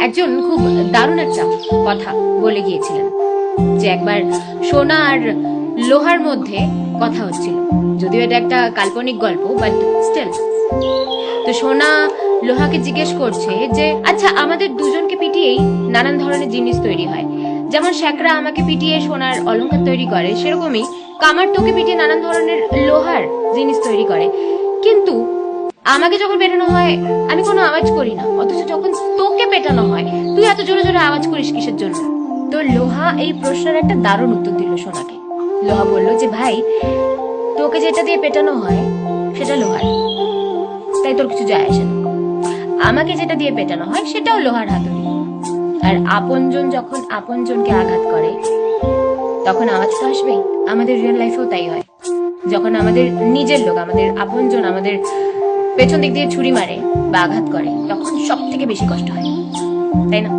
একজন খুব দারুণ একটা কথা বলে গিয়েছিলেন যে একবার সোনা আর লোহার মধ্যে কথা হচ্ছিল, যদিও এটা একটা কাল্পনিক গল্প, বাট স্টিল। তো সোনা লোহাকে জিজ্ঞেস করছে যে আচ্ছা, আমাদের দুজনকে পিটিয়েই নানান ধরনের জিনিস তৈরি হয়, যেমন শ্যাকরা আমাকে পিটিয়ে সোনার অলংকার তৈরি করে, সেরকমই কামার তোকে পিটিয়ে নানান ধরনের লোহার জিনিস তৈরি করে, কিন্তু আমাকে যখন পেটানো হয় আমি কোনো আওয়াজ করি না, অথচ যখন তোকে পেটানো হয় তুই এত জোরে জোরে আওয়াজ করিস কিসের জন্য? তো লোহা এই প্রশ্নের একটা দারুণ উত্তর দিল সোনাকে। লোহা বলল যে ভাই, তোকে যেটা দিয়ে পেটানো হয় সেটা লোহার, তাই তোর কিছু যায় আসে না। আমাকে যেটা দিয়ে পেটানো হয় সেটাও লোহার হাতুড়ি। আর আপনজন যখন আপনজনকে আঘাত করে তখন আওয়াজ তো আসবেই। আমাদের রিয়েল লাইফেও তাই হয়, যখন আমাদের নিজের লোক, আমাদের আপনজন আমাদের পেছন দিক দিয়ে ছুরি মারে বা আঘাত করে, তখন সব থেকে বেশি কষ্ট হয়, তাই না?